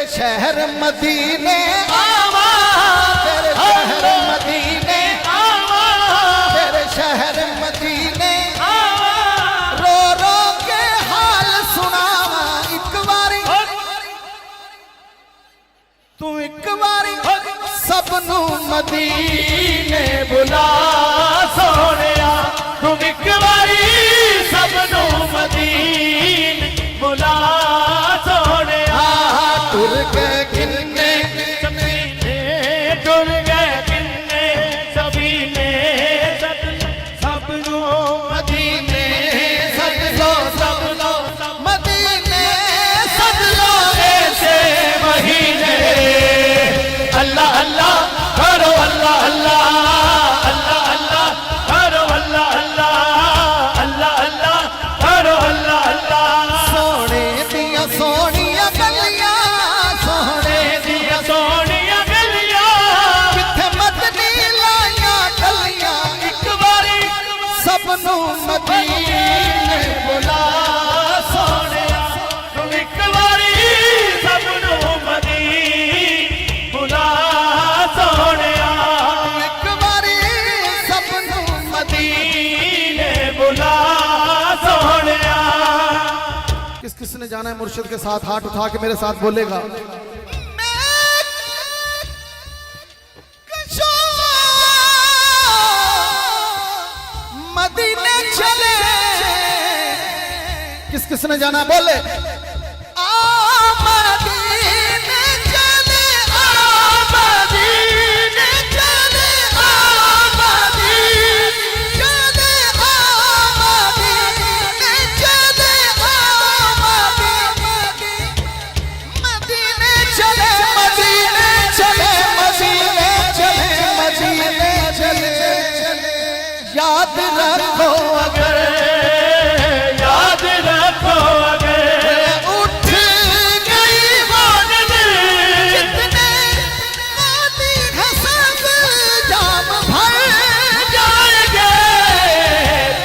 शहर मदीने आवा, तेरे शहर मदीने आवा, तेरे शहर मदीने आवा, रो रो के हाल सुनावा एक बारी, तू एक बारी सबनू मदीने बुला सोहणिया, तू एक बारी सबनू मदीने बुला सोहणिया। टुर गए किन्ने सबीने, टुर गए किन्ने सबीने, सबनू मदीने सद लो मदीने सद लो ऐसे महीने। अल्लाह अल्लाह करो, अल्लाह अल्लाह अल्लाह अल्लाह करो, अल्लाह अल्लाह अल्लाह अल्लाह करो, अल्लाह अल्लाह। सोने दिया सोनिया गलियां, सोने दिया सोनिया गलियां, किथे मदनी लाया गलियां, एक बारी सबनू मदीने बुला सोनिया, तू एक बारी सबनू मदीने बुला सोनिया, एक बारी सबनू मदीने बुला सोनिया। किस किसने जाना है मुर्शिद के साथ? हाथ उठा के मेरे साथ बोलेगा, मदीने चले। किस किसने जाना है? बोले आ मदीने चले, आ मदीने चले, आ मदीने चले, आ मदीने चले, आ मदीने चले, मदीने चले, मदीने चले, मदीने चले। याद रखो अगर, याद रखो अगर उठ गई वादन, जितने मोती हसद जाम भर जाएंगे।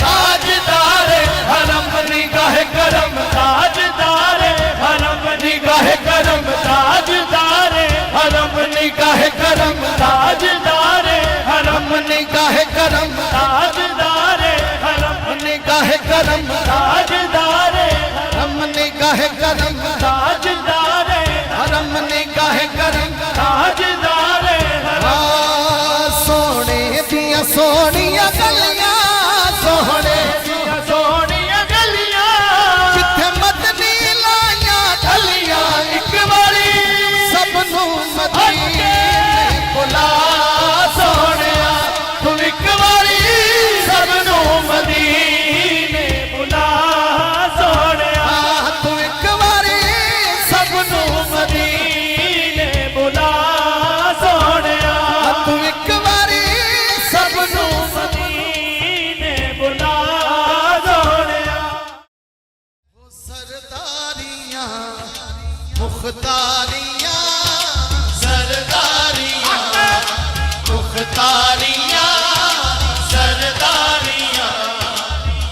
ताजदार हरम निगाह करम, ताजदार हरम निगाह करम, ताजदार हरम निगाह करम, ताजदार हरम निगाह करम, ताजदार हरम निगाह करम, ताजदार हरम निगाह करम, ताजदार हरम निगाह करम, ताजदार हरम। सोने दिया सोनिया गलियां, सोने दिया सोनिया गलियां, जिथे मदनी लाया गलियां, एक बारी सबनू मदीने बुला सोनिया, तू एक बारी सबनू मदीने बुला सोनिया, तू एक बारी सबनू मदीने बुला सोनिया, तू एक बारी सबनू मदीने बुला सोनिया। वो सरदारियां मुख्तारियां, सरदारियां मुख्तारियां, सरदारियां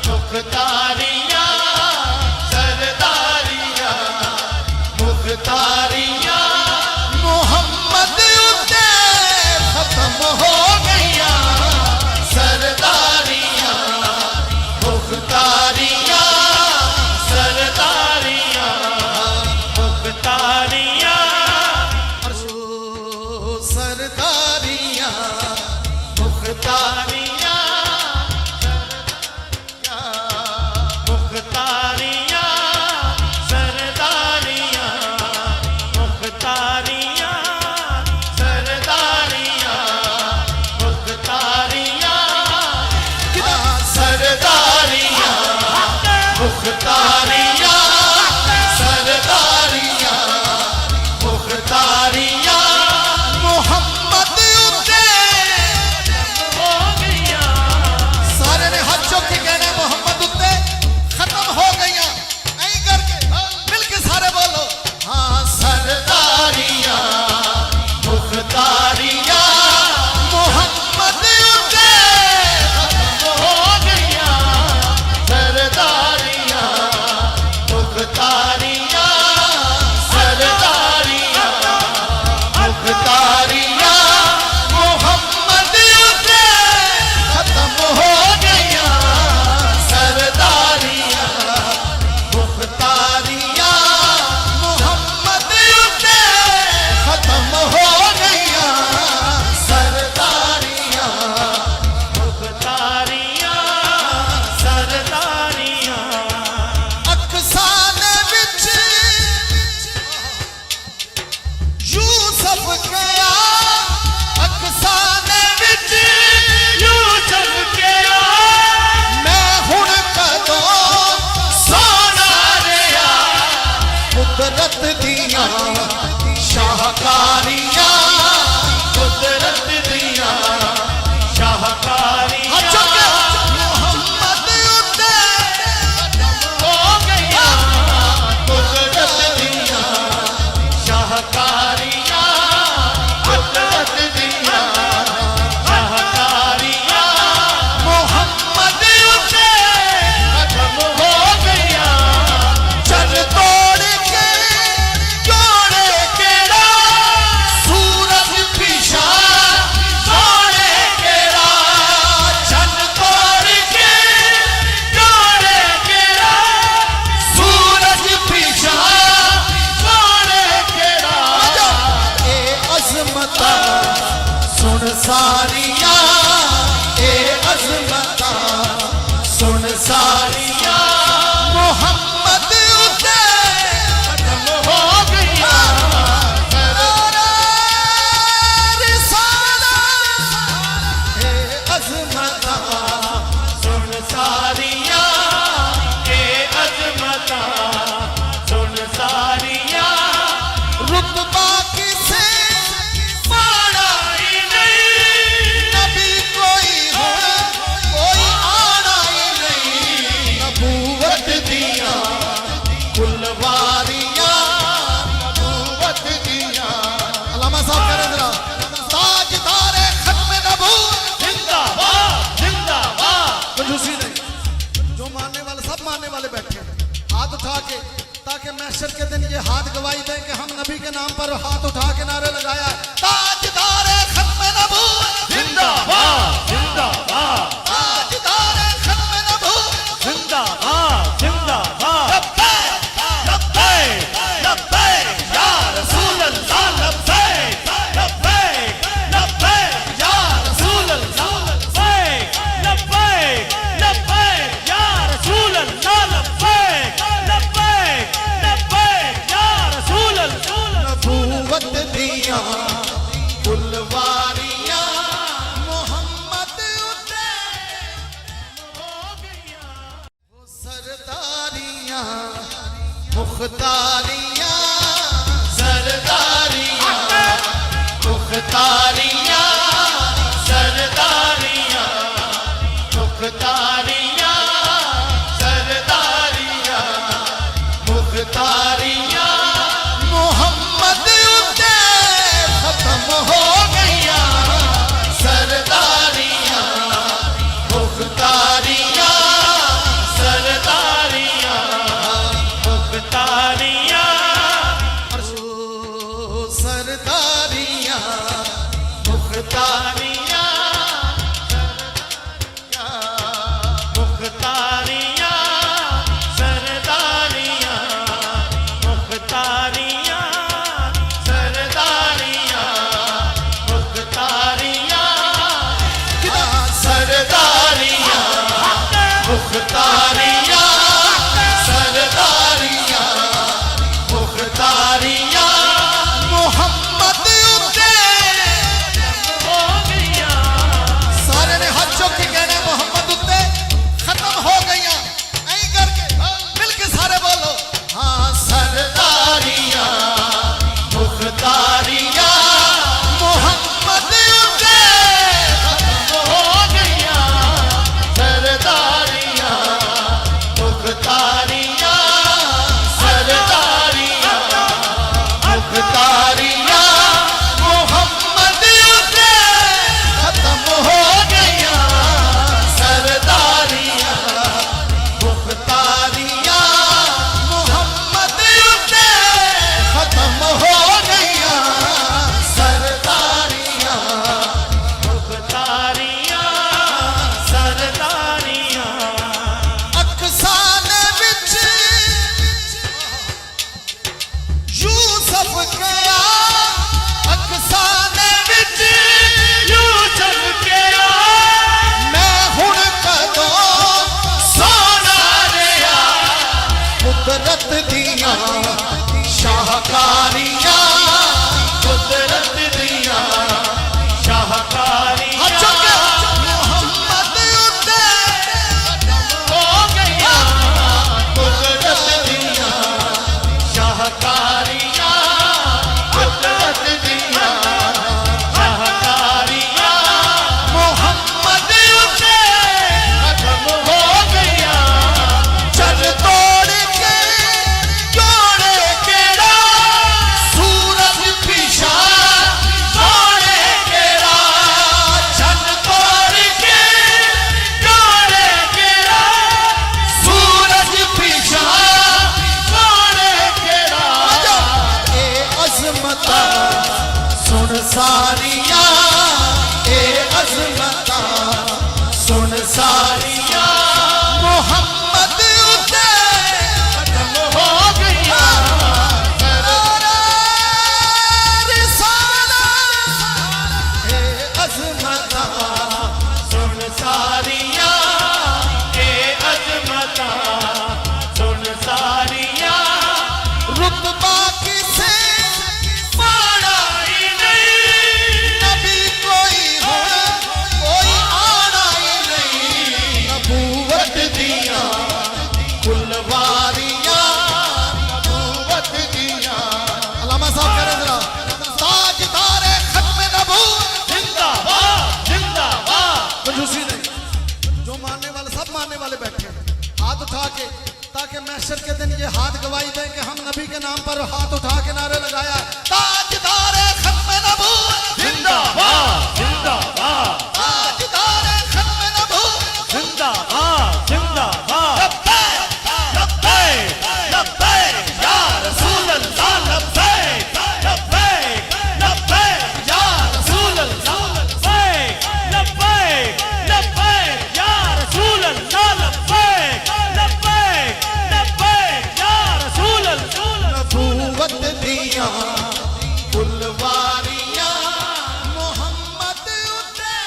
मुख्तारियां, सरदारियां मुख्तारियां। मोहम्मद उते खत्म हो गया, सरदारियां मुख्तारियां, सरदारियां मुख्तारियां, सरदारियां मुख्तारियां, मुख्तारियां, सरदारियां शाहकारियां कुदरत दिया शाहकारियां मोहम्मद उते खत्म हो गया चल तोड़ के जोड़े केड़ा सूरज पिछा जोड़े केड़ा चल तोड़ के जोड़े केड़ा सूरज पिछा जोड़े केड़ा ए अज़मता सुन सारियां ए अज़मता सुन सारियां मोहम्मद उते खत्म हो गया रिसालत ए अज़मता सुन सारियां ए अज़मता सुन सारियां रुतबा किसे माड़ा ही नहीं नबी कोई हो कोई आना ही नहीं नबूवत दिया कुलवारियां नबूवत दिया अल्लामा साहब कह रहे जरा ताजदारे खत्म नबूवत जिंदाबाद जिंदाबाद कंजूसी नहीं जो मानने वाले सब मानने वाले बैठे हैं हाथ उठा के ताकि महशर के दिन ये हाथ गवाही दें कि हम नबी के नाम पर हाथ उठा के नारे लगाया है ताजदारे खत्म नबूवत जिंदाबाद जिंदाबाद ताजदारे खत्म नबूवत जिंदाबाद जिंदाबाद लब्बैक लब्बैक या रसूल अल्लाह लब्बैक लब्बैक लब्बैक या रसूल अल्लाह लब्बैक लब्बैक लब्बैक या रसूल अल्लाह लब्बैक लब्बैक लब्बैक या रसूल अल्लाह नबूवत दिया कुलवारियां मोहम्मद उते हो गया वो सरदारियां मुख्तारियां सरदारियां मुख्तारियां सरदारियां मुख्तारियां सरदारियां मुख्तारियां मोहम्मद उते खत्म हो गया सरदारियां मुख्तारियां सरदारियां मुख्तारियां सरदारियां मुख्तारियां मुख्तारियां सरदारियां मुख्तारियां सरदारियां मुख्तारियां सरदारियां मुख्तारियां सरदारियां मुख्तारियां मोहम्मद उते हो दें कि हम नबी के नाम पर हाथ उठा के नारे लगाया, ताजदारे खत्म नबूवत जिंदाबाद जिंदाबाद ताजदारे खत्म नबूवत जिंदाबाद जिंदाबाद लब्बैक लब्बैक या रसूल अल्लाह लब्बैक लब्बैक लब्बैक या रसूल अल्लाह लब्बैक लब्बैक लब्बैक या रसूल अल्लाह लब्बैक लब्बैक लब्बैक या रसूल अल्लाह नबूवत दिया फुलवारियां मोहम्मद उठे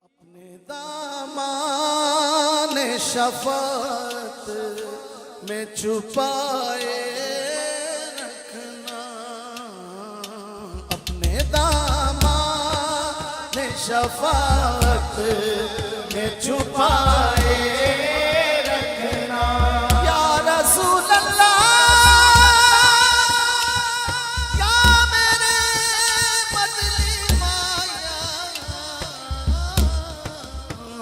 अपने दामान शफात में छुपाए रखना, अपने दामान शफात में छुपाए रखना या रसूल अल्लाह, या मेरे मदनी माया,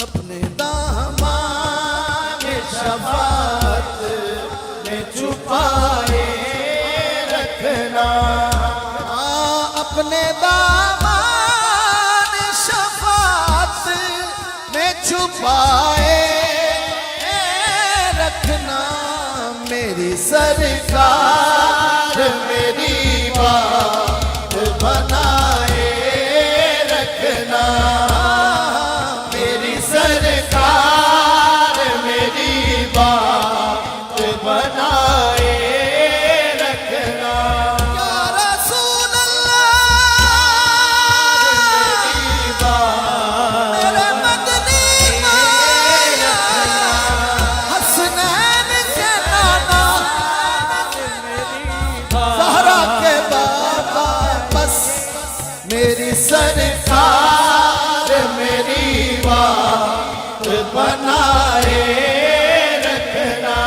अपने दामान शफात में छुपाए रखना, अपने दामान शफात में छुपाए रखना, मेरी सरकार मेरी बात बनाए रखना, मेरी सरकार मेरी बात बनाए रखना या रसूल अल्लाह, मेरे मदनी माया, हसनैन के नाना, ज़हरा के बाबा, बस मेरी सरकार मेरी बात बनाए रखना,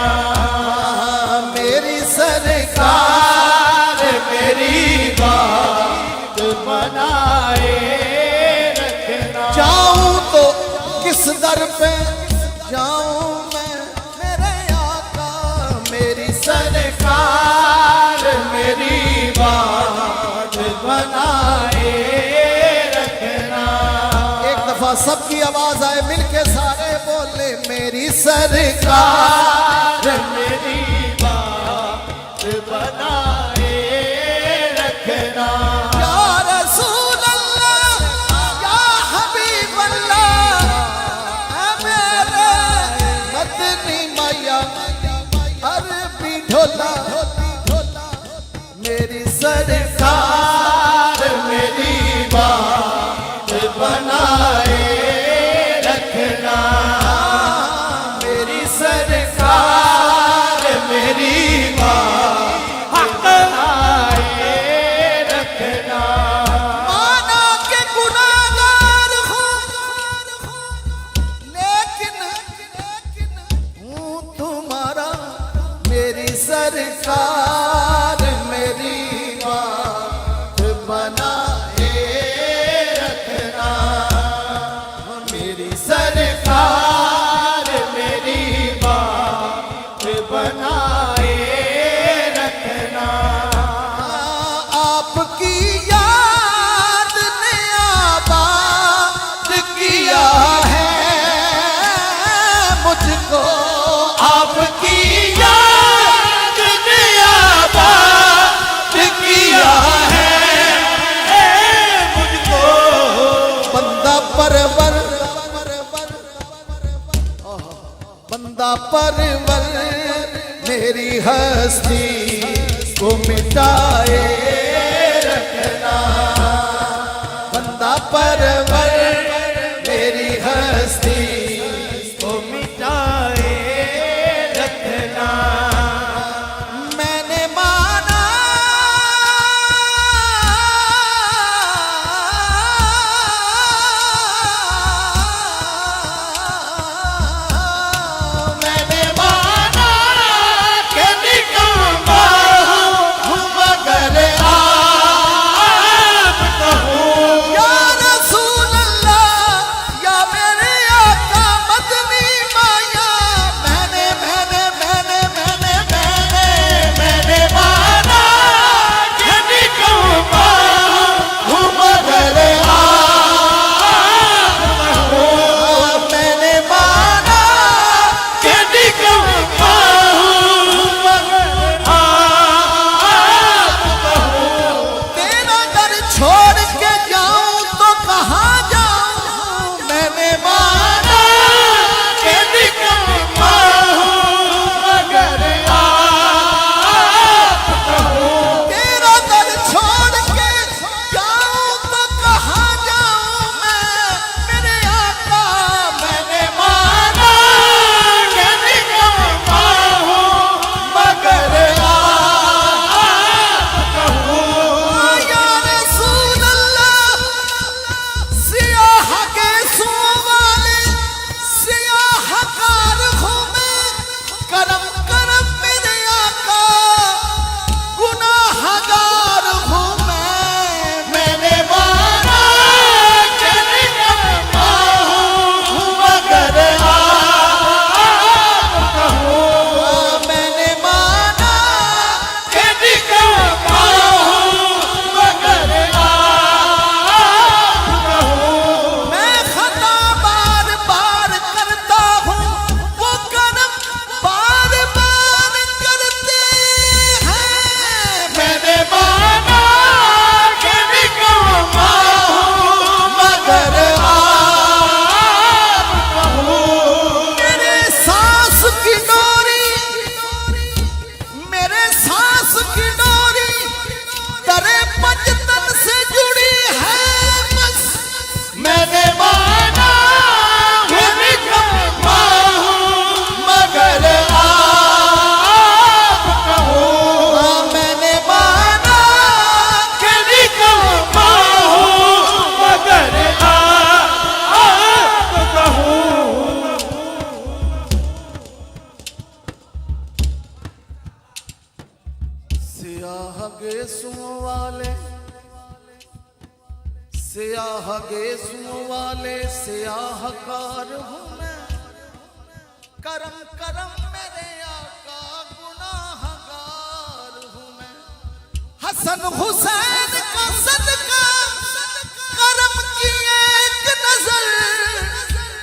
मेरी सरकार मेरी बात बनाए रखना। जाऊं तो किस दर पे जाऊं मैं मेरे आका, मेरी सरकार मेरी बात बनाए रखना। एक दफा सबकी आवाज आए, मिलके सारे बोले, मेरी सरकार मेरी बात बनाए रखना या रसूल अल्लाह, या हबीब अल्लाह, ऐ मेरे मदनी मैया, अरबी ढोला, मेरी सरकार मेरी बात बनाए रखना, मेरी सरकार मेरी बात बनाए रखना। माना के गुनाहगार हूँ, लेकिन हूँ तुम्हारा, मेरी सरकार मेरी बात बनाए रखना, मेरी सरकार मेरी बात बनाए रखना। आपकी याद ने आबाद किया है मुझको, आपकी याद ने आबाद किया है मुझको, बंदा परवर, बंदा परवर मेरी हस्ती को मिटाए रखना, बंदा परवर मेरी हस्ती को मिटाए रखना। मैंने माना कि निकम्मा हूँ मगर स्याह गेसुओं वाले स्याहकार हूँ मैं, करम करम मेरे आका गुनाहगार हूँ मैं। हसन हुसैन का सदका करम की एक नजर,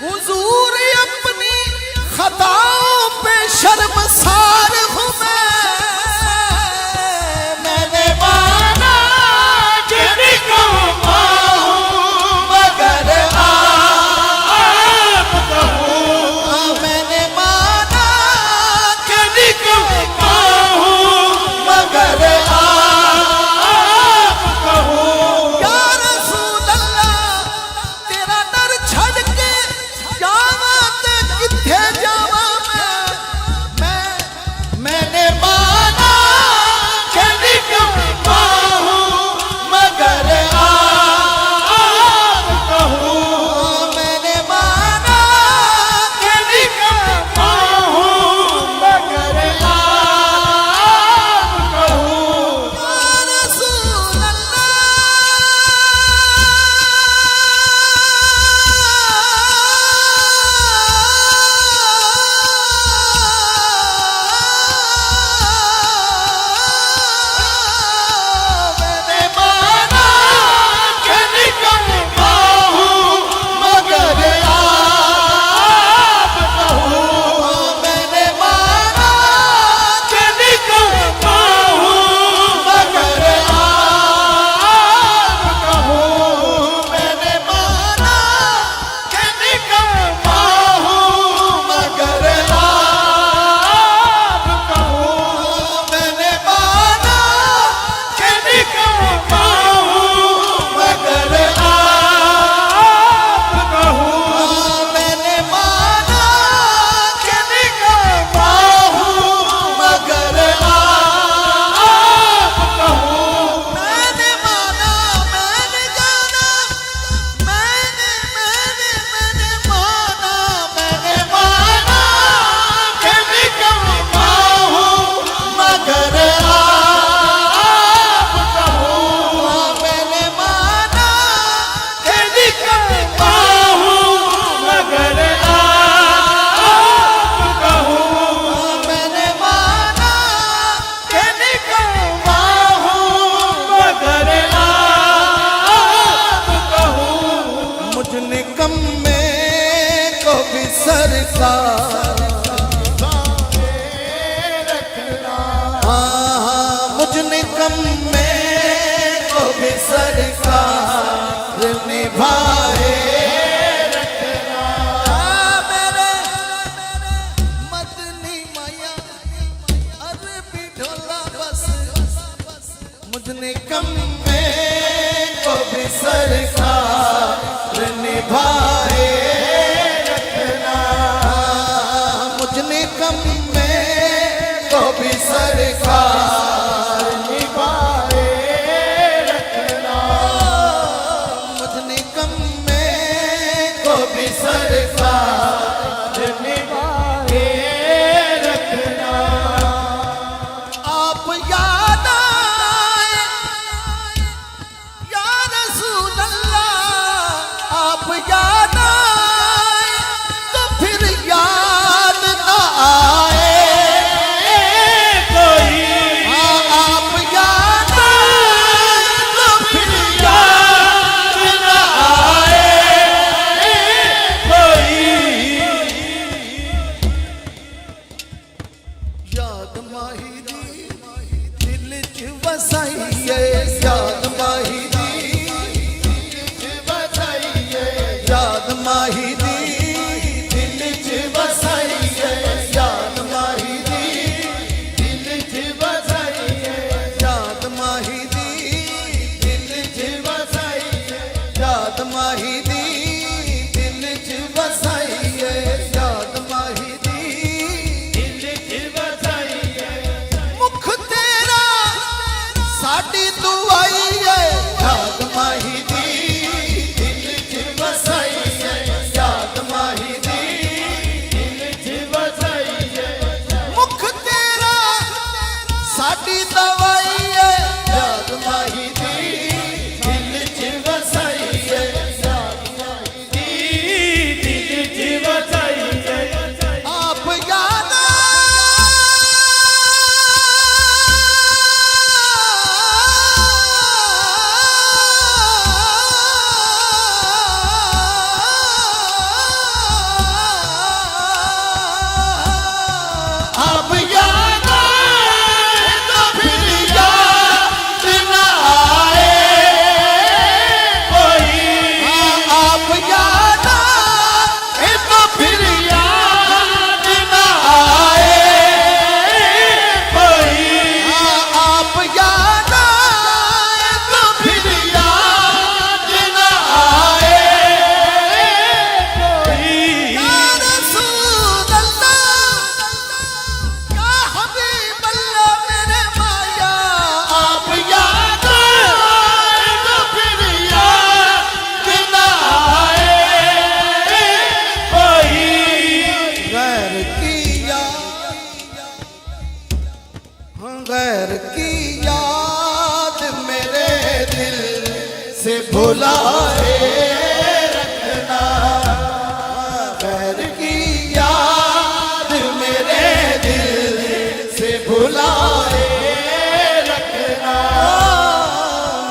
हुजूर अपनी खताओं पे शर्मसार हूँ मैं। मैंने माना कि निकम्मा हूँ मगर आप कहूँ, मैंने माना कि निकम्मा हूँ मगर आप कहूँ। या रसूल अल्लाह तेरा डर छड़ के जावा ते किथे जावा मैंने माना कि निकम्मा हूँ मगर आप कहूँ, मैंने माना कि निकम्मा हूँ मगर आप कहूँ। या रसूल मैंने माना कि निकम्मा हूँ मगर आप कहूँ, मैंने माना कि निकम्मा हूँ मगर आप कहूँ, मैंने माना कि निकम्मा हूँ मगर आप कहूँ, मैंने माना कि निकम्मा हूँ मगर आप कहूँ, मैंने माना कि निकम्मा हूँ मगर आप कहूँ। मैंने माना मैंने जाना मैंने माना कि निकम्मा हूँ मगर आप कहूँ, मैंने माना कि निकम्मा हूँ मगर आप कहूँ, मैंने माना कि निकम्मा हूँ मगर आप कहूँ। मुझ निकम्मे को भी सरकार मुझ निकम्मे को भी सरकार निभाए रखना। मेरे मदनी माया अरबी ढोला बस, मुझ निकम्मे को भी सरकार निभाए रखना। मुझ निकम्मे को भी सरकार निभाए रखना। मुझ निकम्मे को भी सरकार निभाए रखना। आप याद आए या रसूल अल्लाह, आप याद आए तो फिर याद ना आए कोई। आप याद आए तो फिर याद ना आए कोई। याद माही दी दिल च वसाइए, याद माही दी याद माही दी दिल च वसाइए, याद माही दी दिल च वसाइए, याद माही दी दिल च वसाइए, याद माही दी दिल च वसाइए, याद माही दी दिल च वसाइए। मुख तेरा साडी दुआई है, याद माही दी दिल च वसाइए, याद माही दी दिल च वसाइए। मुख तेरा साडी दवाई है, भुलाए रखना, गैर की याद मेरे दिल से भुलाए रखना,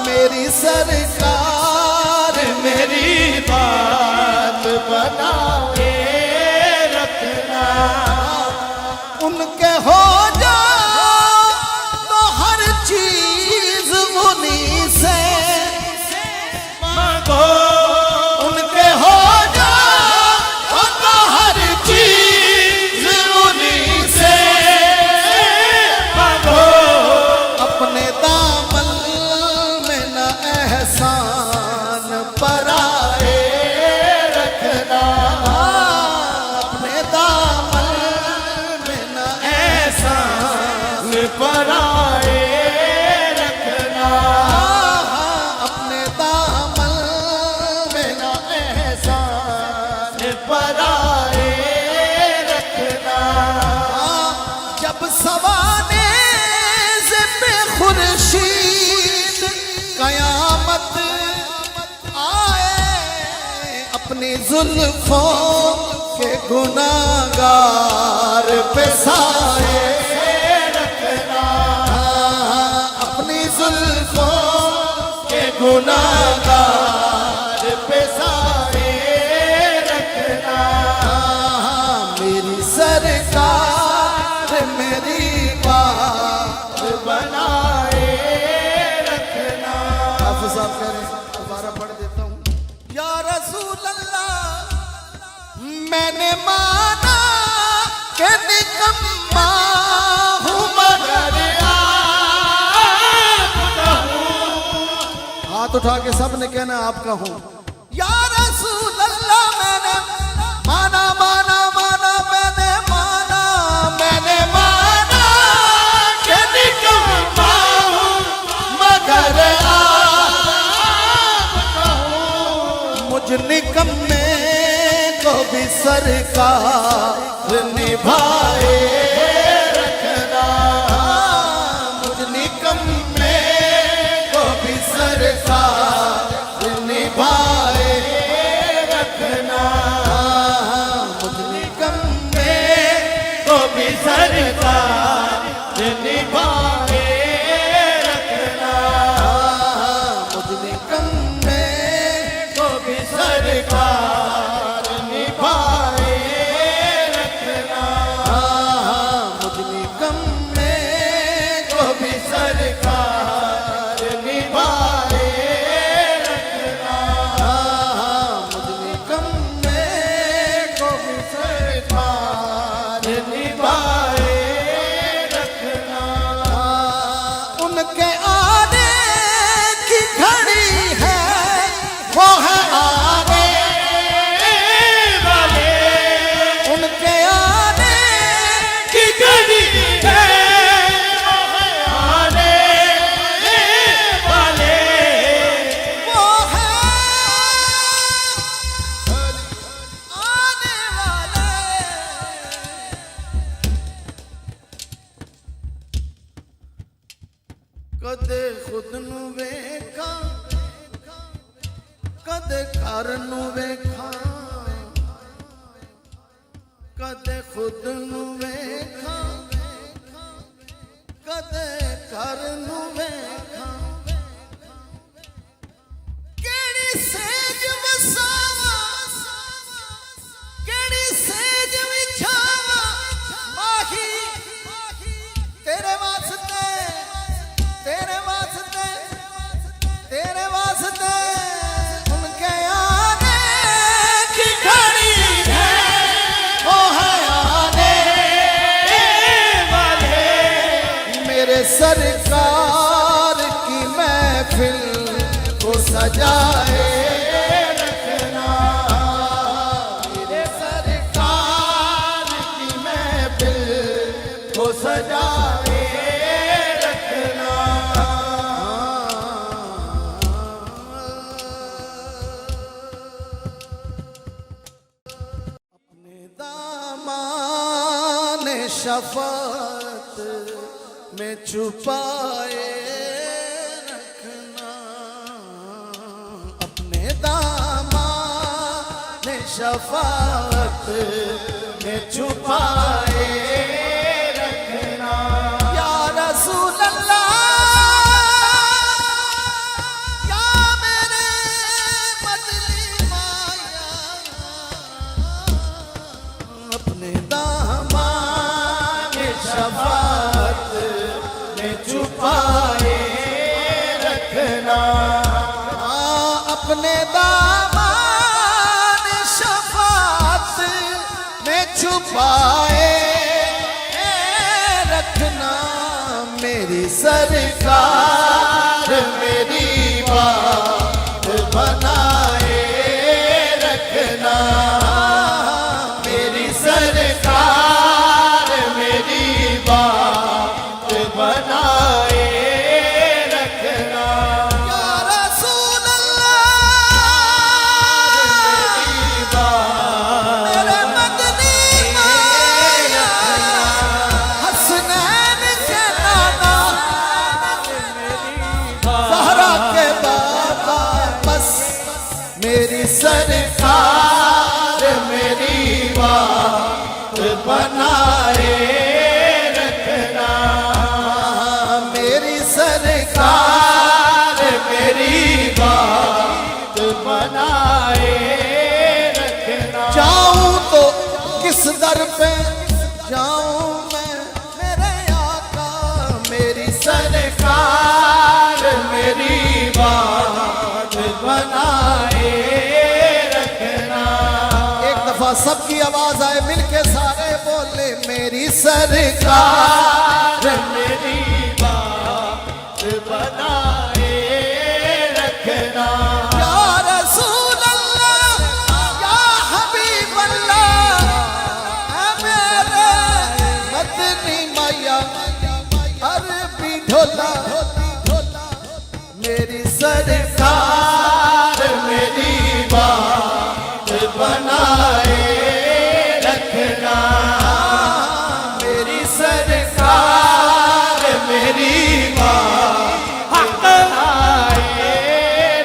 मेरी सरकार मेरी बात बनाए रखना, उनके हो जा तो हर चीज उन्हीं से मांगो, उनके हो जा तो हर चीज उन्हीं से मांगो, अपने दामन में न एहसान पराए रखना, अपने दामन में न एहसान पराए रखना, अपने दामन में न एहसान पराए रखना, जब सवाने पे खुर्शीद कयामत आए, अपनी जुल्फों के गुनाहगार पे साए रखना, अपनी जुल्फों के गुनाहगार पे साए रखना, मेरी सरकार मेरी बात बनाए रखना। हाफिज साहब कह रहे हैं, दोबारा पढ़ देता हूँ। या रसूल अल्लाह मैंने माना कि निकम्मा हूँ मगर आपका हूँ। हाथ उठा के सब ने कहना आपका हूँ। या रसूल अल्लाह मैंने माना माना माना मैंने माना मैंने माना कि निकम्मा हूँ मगर आपका हूँ। मुझ निकम्मे को भी सरकार निभाए रखना, मुझ निकम्मे को भी सरकार निभाए रखना, मुझ निकम्मे को भी सरकार निभाए रखना, मुझ निकम्मे को भी सरकार निभाए रखना, मुझ निकम्मे को भी सरकार निभाए रखना, मुझ निकम्मे को भी सरकार निभाए रखना। उनके आने की घड़ी है वो है आने वाले, उनके आने की घड़ी है वो है आने वाले, वो है आने वाले। कदे खुद नू वेखा कदे घर नू वेखा, कदे खुद नू वेखा कदे घर नू वेखा, केड़ी सेज वसावा केड़ी सेज विछावा माही तेरे वास्ते तेरे वास्ते तेरे वास्ते। उनके आने की घड़ी है वो है आने वाले, मेरे सरकार की महफिल को सजाए रखना, मेरे सरकार की महफिल को सजाए रखना। अपने दामान शफात में छुपाए रखना, शफाअत में छुपाए रखना या रसूल अल्लाह या मेरे मदनी माया अपने दामन शफाअत में छुपाए रखना अपने दामन शफाअत में छुपाए रखना मेरी सरकार मेरी बात बनाए रखना मेरी सरकार मेरी बात बनाए रखना या रसूल अल्लाह मेरे मदनी माया हसनैन के नाना ज़हरा के बाबा बस मेरी सरकार मेरी बात बनाए रखना मेरी सरकार मेरी बात बनाए रखना जाऊं तो किस दर पे जाऊं मैं मेरे आका मेरी सरकार मेरी बात बनाए रखना एक दफा सबकी आवाज आए मिलके सारे बोले मेरी सरकार मेरी बात बनाए रखना या रसूल अल्लाह या हबीब अल्लाह ऐ मेरे मदनी मैया अरबी ढोला मेरी सरकार मेरी बात बनाए रखना मेरी सरकार मेरी बात बनाए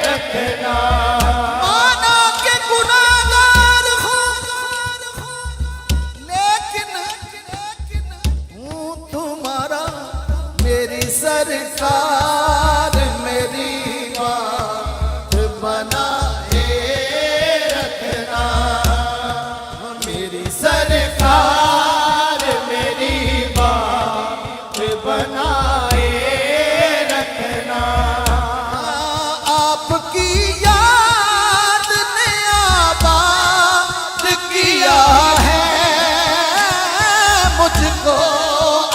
रखना माना के गुनाहगार हूँ लेकिन हूँ तुम्हारा मेरी सरकार मेरी बात बनाए रखना मेरी सरकार मेरी बात बनाए रखना आपकी याद ने आबाद किया है मुझको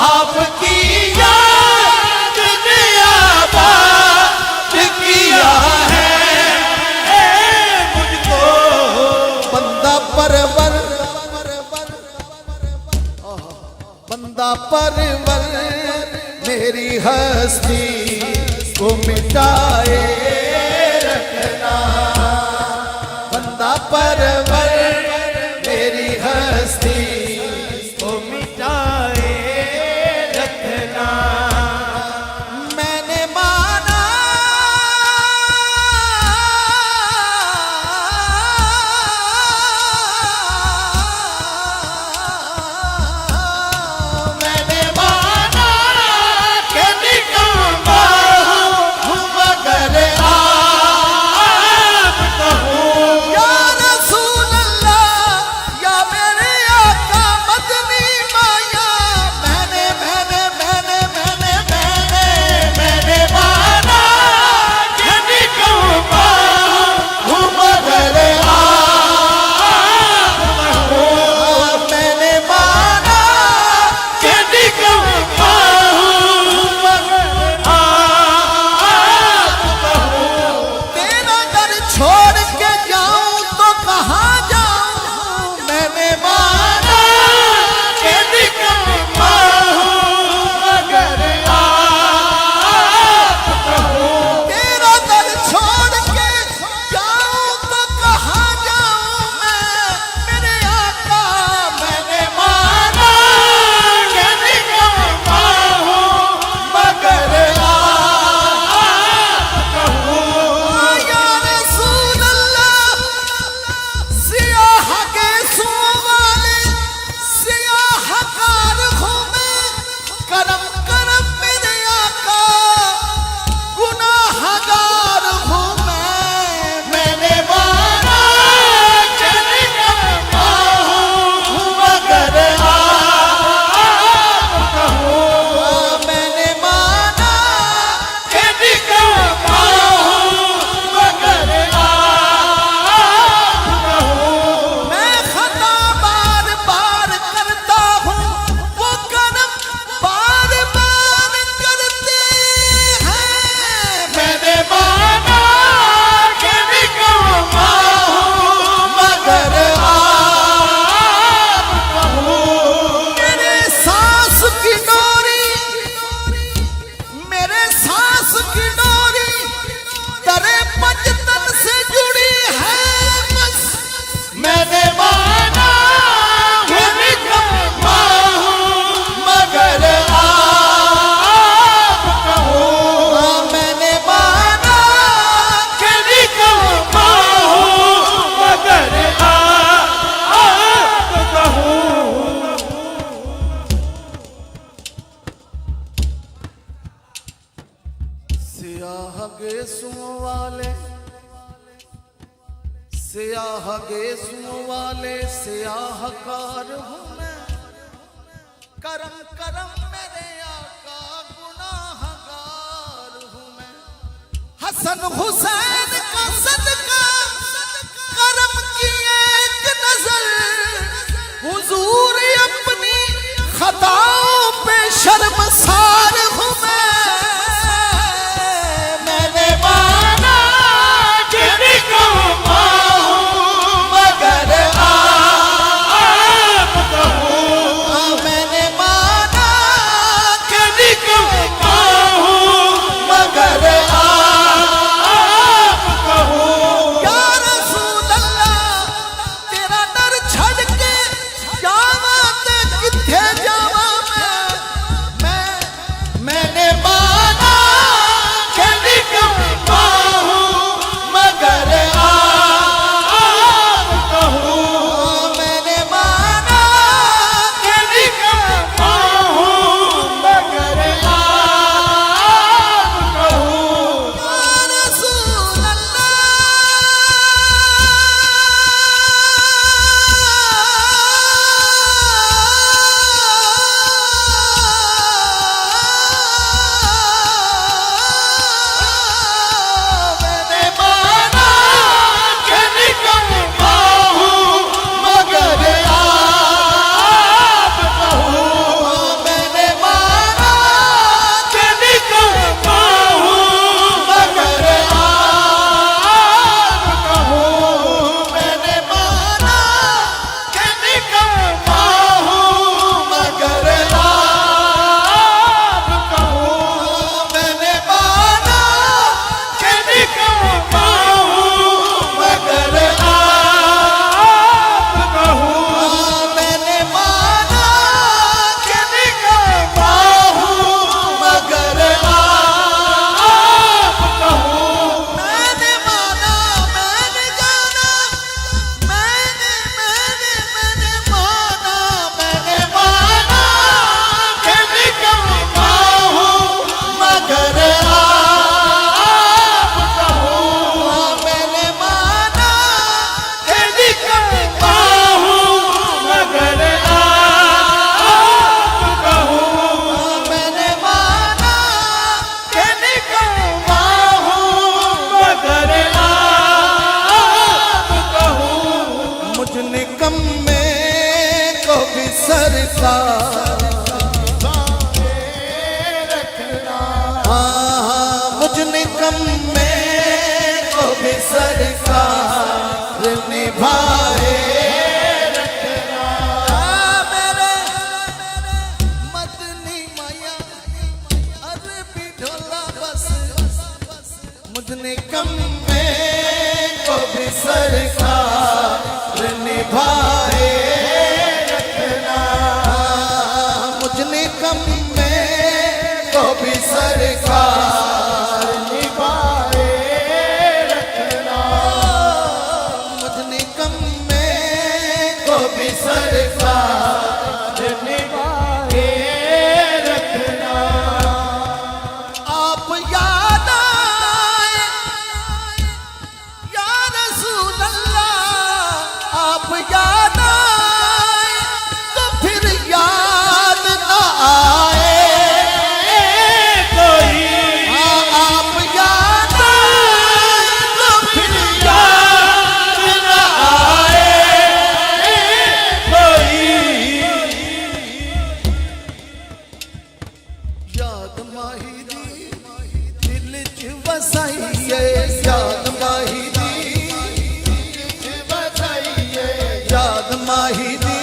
आपकी याद ने आबाद किया है मुझको बंदा परवर बंदा परवर मेरी हस्ती को मिटाए रखना बंदा परवर मेरी हस्ती को मिटाए रखना मैंने माना मैंने माना कि निकम्मा हूँ मगर सियाह गेसुओं वाले सियाह गेसुओं वाले सियाहकार हूँ मैं, करम करम मेरे आका गुनाहगार हूँ मैं। हसन हुसैन का सदका करम की एक नजर, हुजूर अपनी खताओं पे शर्मसार हूँ मैं। मैंने माना कि निकम्मा हूँ मगर आप कहूँ, मैंने माना कि निकम्मा हूँ मगर आप कहूँ। या रसूल अल्लाह तेरा दर छड़ के जावा ते किथे जावा मैंने माना कि निकम्मा हूँ मगर आप कहूँ, मैंने माना कि निकम्मा हूँ मगर आप कहूँ। या रसूल अल्लाह मैंने माना कि निकम्मा हूँ मगर आप कहूँ, मैंने माना कि निकम्मा हूँ मगर आप कहूँ। मैंने माना कि निकम्मा हूँ मगर आप कहूँ, मैंने माना कि निकम्मा हूँ मगर आप कहूँ। मैंने माना कि निकम्मा हूँ मगर आप कहूँ। मैंने माना मैंने जाना मैंने माना मैंने माना कि निकम्मा हूँ मगर आप कहूँ, मैंने माना कि निकम्मा हूँ मगर आप कहूँ। मैंने माना कि निकम्मा हूँ मगर आप कहूँ। मुझ निकम्मे को भी सरकार मुझ निकम्मे को भी सरकार निभाए मेरे मदनी माया अरबी ढोला बस मुझ निकम्मे को भी सरकार निभाए मुझ निकम्मे को भी सरकार निभाए मुझ निकम्मे को भी सरकार निभाए रखना। आप याद आए या रसूल अल्लाह आप याद आए तो फिर याद न आए कोई आप याद आए तो फिर याद न आए, कोई याद माही दी दिल च वसाइए याद माही दी याद माही दी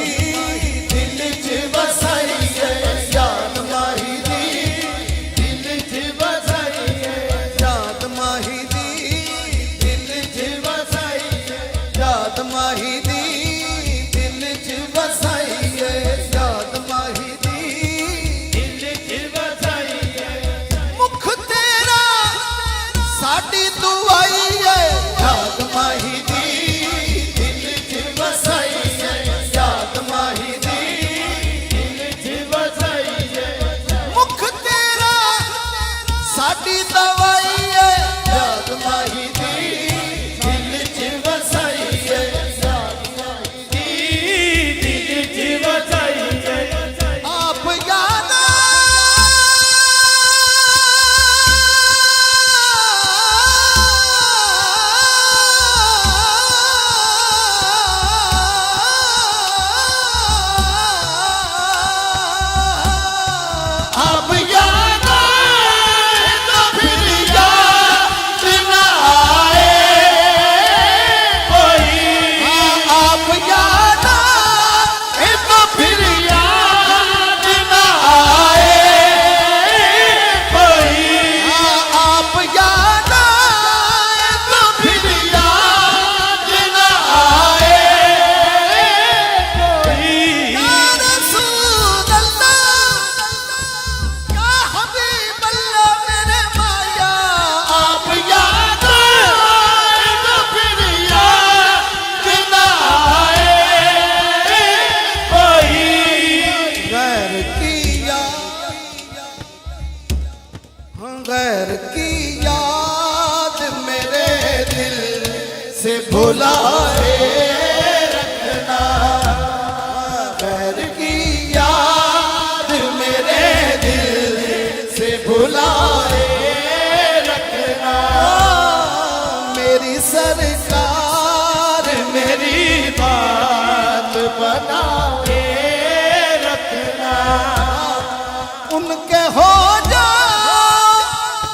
दिल च वसाइए याद माही दी याद माही दी दिल च वसाइए याद माही दी दिल च वसाइए याद माही दी मुख तेरा साडी दुआई है याद माही दी दिल च वसाई है याद माही दी मुख तेरा साडी दवाई भुलाए रखना, गैर की याद मेरे दिल से भुलाए रखना। मेरी सरकार मेरी बात बनाए रखना। उनके हो जा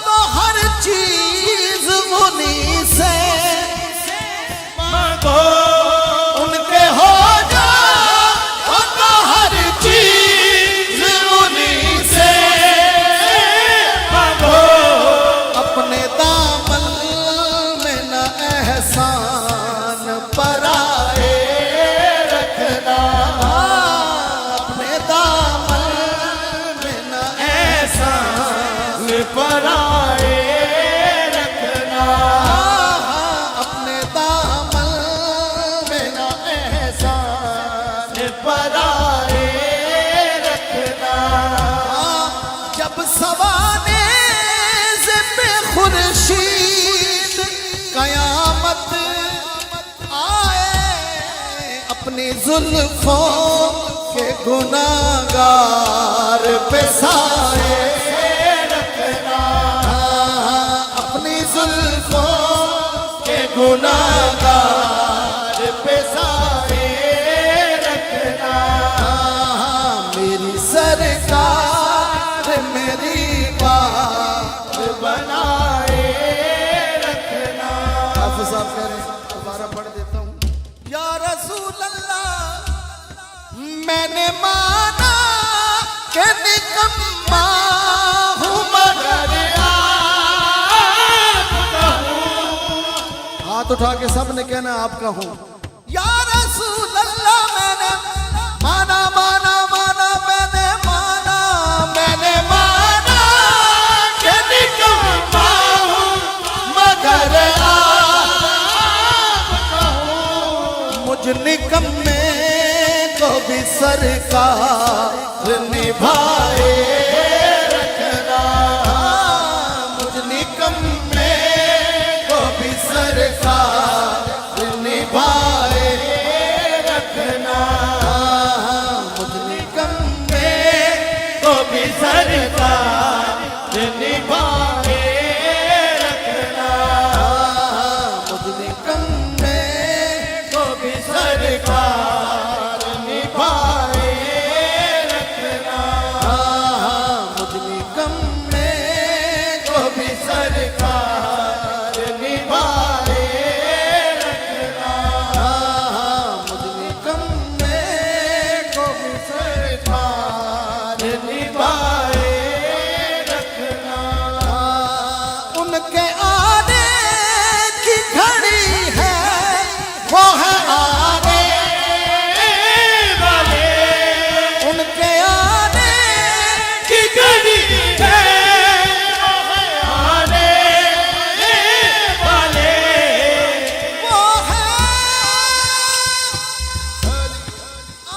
तो हर चीज उन्हीं से मांगो, उनके हो जा तो हर चीज उन्हीं से मांगो। अपने दामन में न एहसान पराए रखना। अपने दामन में न एहसान पराए रखना, अपने दामन में न एहसान पराए रखना। जब सवाने पे खुर्शीद कयामत आए, अपनी जुल्फों के गुनाहगार पे साए रखना। अपनी जुल्फों के गुनाहगार पे साए रखना। मेरी सरकार मेरी बात बनाए रखना। हाफिज साहब कह रहे हैं, दोबारा पढ़ देता हूँ। या रसूल अल्लाह, मैंने माना कि निकम्मा हूँ मगर आपका हूँ। हाथ उठा के सबने कहना आपका हूँ। या रसूल अल्लाह, मैंने माना माना माना, मैंने माना कि निकम्मा हूँ मगर आपका हूँ। मुझ निकम्मे को भी सरकार निभाए रखना। मुझ निकम्मे को भी सरकार निभाए रखना। मुझ निकम्मे को भी सरकार निभाए रखना। मुझ निकम्मे को भी सरकार निभाए रखना। मुझ निकम्मे को भी सरकार निभाए रखना। मुझ निकम्मे को भी सरकार निभाए रखना। उनके आने की घड़ी है, वो है आने वाले उनके आने की घड़ी है, आने वाले वो है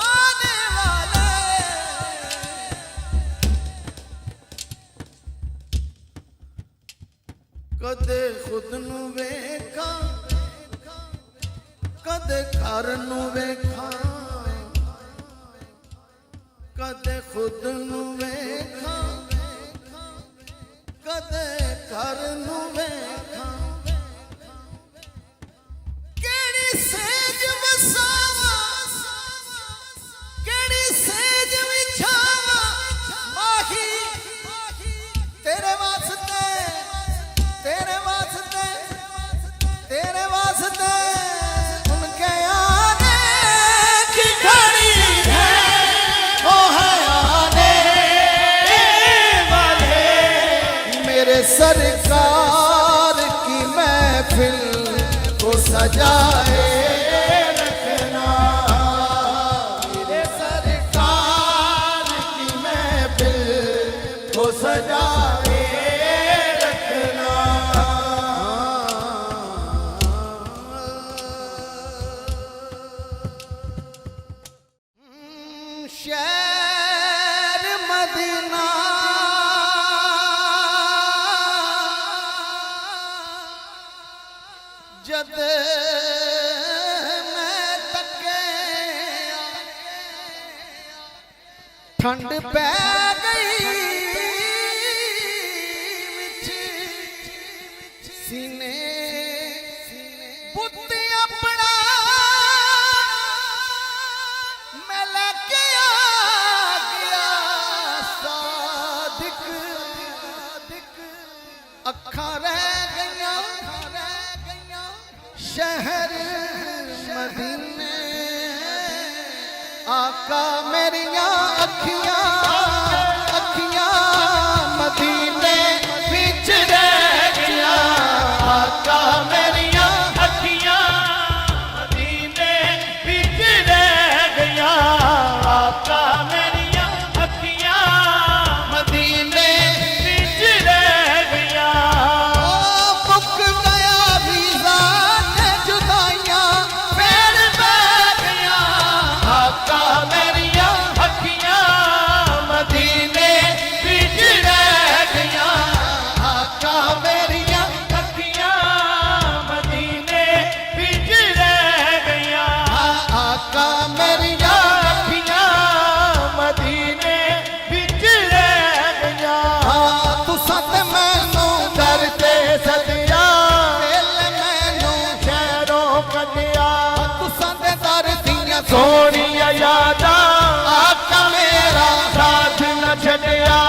आने वाले। कदे खुद नू वेखा, कदे घर नू वेखा, कदे खुद नू वेखा, कदे घर नू वेखा। केड़ी सेज वसावा, केड़ी सेज विछावा, माही तेरे वास्ते, तेरे वास्ते, तेरे वास्ते। उनके आने की घड़ी है, वो है आने वाले। मेरे सरकार की महफिल को सजाए रखना। मेरे सरकार की महफिल को सजाए रखना। शहर मदीना जद मैं तके ठंड पै गई विच सीने पुत अपना मैं लेके आ गया सादिक अखा रह गईयां शहर मदीने आका मेरिया अखियां मदीने विच रह गया आका मेरिया अखियां मदीने विच रह गया आका मेरिया अखियां मदीने विच रह गया मुक गया वीज़ा ते जुदाइयां पैर पै गया आका मेरिया अखियां मदीने विच रह गया आका मेरिया अखियां मदीने विच रह गया आका मेरिया अखियां मदीने विच रह गया तुसां ते मैनू दर ते सदिया दिल मैनू शहरों कटिया तुसां ते दर दियां सोनिया यादा आका मेरा साथ न छड़िया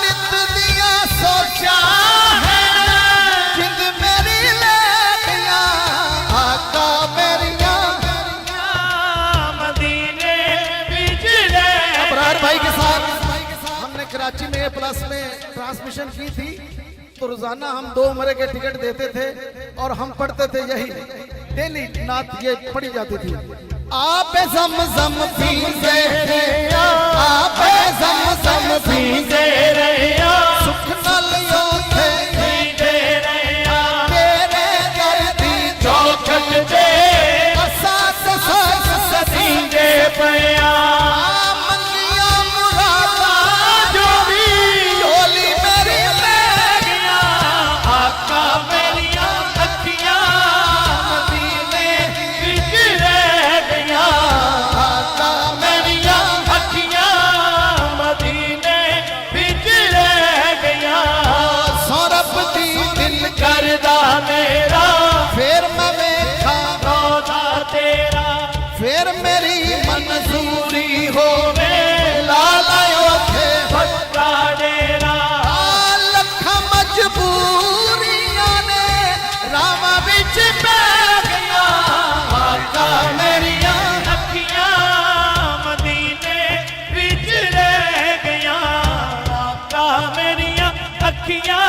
नित दिया सोचा है जिंद मेरी ले गया आका मेरिया मदीने विच रह अबरार भाई के साथ हमने कराची में प्लस में ट्रांसमिशन की थी तो रोजाना हम 2 उम्रे के टिकट देते थे और हम पढ़ते थे यही डेली नात ये पढ़ी जाती थी आप ज़म पीते आप ज़म पीते रहिया सुख नल योथे पीते रहिया तेरे दर्दी चौखट दे सास सास सदींदे पया मंगिया मुरादा जो भी झोली मेरी ले गया आका मेरिया अखियां मदीने विच रह गया आका मेरिया अखियां मदीने विच रह गया सौरभ दी दिल करदा मेरा फिर मैं वेखा रोदा तेरा फिर मेरी मंजूरी हो होवे लालायो थे भट्टा डेरा लखा मजबूरियां ने रामा विच पै गया आका मेरिया अखियां मदीने विच रह गया आका मेरिया अखियां